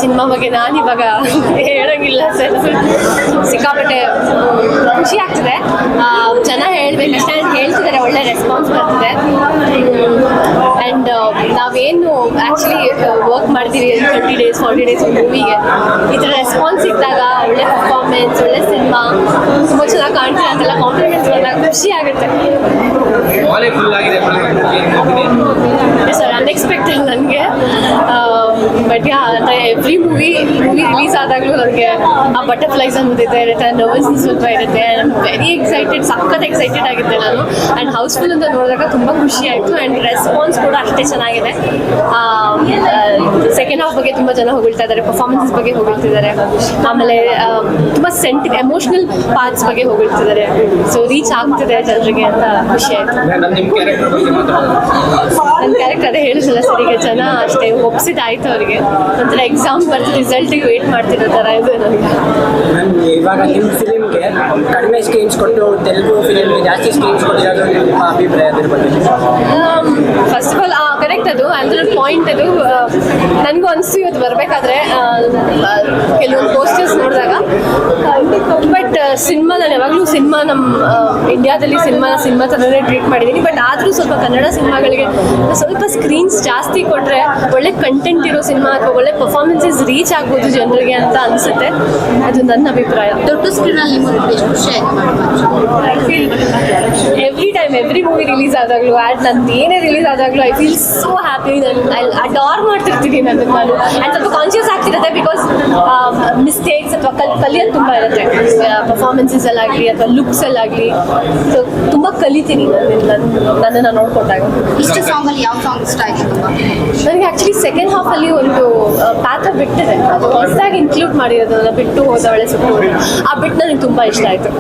Cinema ಬಗ್ಗೆ ನಾನು ಇವಾಗ ಹೇಳೋಂಗಿಲ್ಲ ಸರ್. ಸಿಕ್ಕಾಪಟ್ಟೆ ಖುಷಿ ಆಗ್ತಿದೆ. ಜನ ಹೇಳ್ಬೇಕು ಅಷ್ಟೇ ಹೇಳ್ತಿದ್ದಾರೆ, ಒಳ್ಳೆ ರೆಸ್ಪಾನ್ಸ್ ಬರ್ತಿದೆ. ಆ್ಯಂಡ್ ನಾವೇನು ಆ್ಯಕ್ಚುಲಿ ವರ್ಕ್ ಮಾಡ್ತೀವಿ 30 days 40 days ಮೂವಿಗೆ, ಈ ಥರ ರೆಸ್ಪಾನ್ಸ್ ಸಿಕ್ಕಿದಾಗ ಒಳ್ಳೆ ಪರ್ಫಾರ್ಮೆನ್ಸ್, ಒಳ್ಳೆ ಸಿನಿಮಾ, ತುಂಬ ಚೆನ್ನಾಗಿ ಕಾಣ್ತೀವಿ ಅಂತೆಲ್ಲ ಕಾಂಪ್ಲಿಮೆಂಟ್ಸ್ ಬಂದಾಗ ಖುಷಿ ಆಗುತ್ತೆ ಸರ್. ಅನ್ಎಕ್ಸ್ಪೆಕ್ಟೆಡ್ ನನಗೆ. ಬಟ್ ಅಂದರೆ ಎವ್ರಿ ಮೂವಿ ರಿಲೀಸ್ ಆದಾಗಲೂ ನನಗೆ ಆ ಬಟರ್ಫ್ಲೈಸ್ ಅನ್ನೋದಿದೆ ಇರುತ್ತೆ, ನರ್ವಸ್ನೆಸ್ ಸ್ವಲ್ಪ ಇರುತ್ತೆ. ಐ ಆಮ್ ವೆರಿ ಎಕ್ಸೈಟೆಡ್, ಸಖತ್ ಎಕ್ಸೈಟೆಡ್ ಆಗಿದ್ದೆ ನಾನು. ಆ್ಯಂಡ್ ಹೌಸ್ಫುಲ್ ಅಂತ ನೋಡಿದಾಗ ತುಂಬ ಖುಷಿ ಆಯಿತು. ಆ್ಯಂಡ್ ರೆಸ್ಪಾನ್ಸ್ ಕೂಡ ಅಷ್ಟೇ ಚೆನ್ನಾಗಿದೆ. ಸೆಕೆಂಡ್ ಹಾಫ್ ಬಗ್ಗೆ ತುಂಬ ಜನ ಹೊಗಳ್ತಾ ಇದ್ದಾರೆ, ಪರ್ಫಾರ್ಮೆನ್ಸಸ್ ಬಗ್ಗೆ ಹೊಗಳ್ತಿದ್ದಾರೆ, ಆಮೇಲೆ ತುಂಬ ಎಮೋಷ್ನಲ್ ಪಾರ್ಟ್ಸ್ ಬಗ್ಗೆ ಹೊಗಳ್ತಿದ್ದಾರೆ. ಸೊ ರೀಚ್ ಆಗ್ತಿದೆ ಜನರಿಗೆ ಅಂತ ಖುಷಿ ಆಯಿತು. ನನ್ನ ಕ್ಯಾರೆಕ್ಟರ್ ಅದೇ ಹೇಳಿಸಲ್ಲ ಸರ್, ಈಗ ಜನ ಅಷ್ಟೇ ಒಪ್ಸಿದಾಯ್ತು ಅವರಿಗೆ. ಒಂಥರ ಎಕ್ಸಾಮ್ ಬರ್ದು ರಿಸಲ್ಟಿಗೆ ವೇಟ್ ಮಾಡ್ತಿರೋ ಥರ ಇದೆ ನನಗೆ. ಇವಾಗ ನಿಮ್ಮ ಫಿಲಿಮ್ಗೆ ಕಡಿಮೆ ಸ್ಕ್ರೀನ್ಸ್ ಕೊಟ್ಟು ತೆಲುಗು ಫಿಲಿಮ್ಗೆ ಜಾಸ್ತಿ ಸ್ಕ್ರೀನ್ಸ್ ಕೊಟ್ಟಿರೋದು ನಿಮ್ಮ ಅಭಿಪ್ರಾಯ ಅದ್ರ ಬಗ್ಗೆ? ಫಸ್ಟ್ ಆಫ್ ಆಲ್ ಕರೆಕ್ಟ್, ಅದು ಅಂದರೆ ಪಾಯಿಂಟ್. ಅದು ನನಗೂ ಅನಿಸ್ತು ಇವತ್ತು ಬರಬೇಕಾದ್ರೆ ಕೆಲವೊಂದು ಪೋಸ್ಟರ್ಸ್ ನೋಡಿದಾಗ. ಬಟ್ ಸಿನಿಮಾ ನಾನು ಯಾವಾಗಲೂ ಸಿನಿಮಾ ನಮ್ಮ ಇಂಡಿಯಾದಲ್ಲಿ ಸಿನಿಮಾ ಥರನೇ ಟ್ರೀಟ್ ಮಾಡಿದ್ದೀನಿ. ಬಟ್ ಆದರೂ ಸ್ವಲ್ಪ ಕನ್ನಡ ಸಿನಿಮಾಗಳಿಗೆ ಸ್ವಲ್ಪ ಸ್ಕ್ರೀನ್ಸ್ ಜಾಸ್ತಿ ಕೊಟ್ಟರೆ ಒಳ್ಳೆ ಕಂಟೆಂಟ್ ಇರೋ ಸಿನಿಮಾ ಅಥವಾ ಒಳ್ಳೆ ಪರ್ಫಾರ್ಮೆನ್ಸಸ್ ರೀಚ್ ಆಗ್ಬೋದು ಜನರಿಗೆ ಅಂತ ಅನಿಸುತ್ತೆ. ಅದು ನನ್ನ ಅಭಿಪ್ರಾಯ. ದೊಡ್ಡ ಸ್ಕ್ರೀನಲ್ಲಿ ನಿಮಗೆ ಎಷ್ಟು ಖುಷಿ I feel every movie release ಆದಾಗಲೂ ನಂದು ಏನೇ ರಿಲೀಸ್ ಆದಾಗಲೂ ಐ ಫೀಲ್ ಸೋ ಹ್ಯಾಪಿ. ನಾನು ಅಡಾರ್ ಮಾಡ್ತಿರ್ತೀನಿ ನಾನು. ಆ್ಯಂಡ್ ಸ್ವಲ್ಪ ಕಾನ್ಷಿಯಸ್ ಆಗ್ತಿರುತ್ತೆ, ಬಿಕಾಸ್ ಮಿಸ್ಟೇಕ್ಸ್ ಅಥವಾ ಕಲಿಯೋದು ತುಂಬ ಇರುತ್ತೆ ಪರ್ಫಾರ್ಮೆನ್ಸಸ್ಸಲ್ಲಾಗಲಿ ಅಥವಾ ಲುಕ್ಸಲ್ಲಾಗಲಿ. ಸೊ ತುಂಬ ಕಲಿತೀನಿ ನನ್ನನ್ನು ನೋಡ್ಕೊಂಡಾಗ. ಇಷ್ಟು ಸಾಂಗಲ್ಲಿ ಯಾವ ಸಾಂಗ್ ಇಷ್ಟ ಆಯಿತು ತುಂಬ? ನನಗೆ ಆ್ಯಕ್ಚುಲಿ ಸೆಕೆಂಡ್ ಹಾಫಲ್ಲಿ ಒಂದು ಪಾತ್ರ ಬಿಟ್ಟಿದೆ, ಅದು ಹೊಸದಾಗಿ ಇನ್ಕ್ಲೂಡ್ ಮಾಡಿರೋದು, ಬಿಟ್ಟು ಹೋದವಳೆ ಸುಟ್ಟು, ಆ ಬಿಟ್ಟು ನನಗೆ ತುಂಬ ಇಷ್ಟ ಆಯಿತು.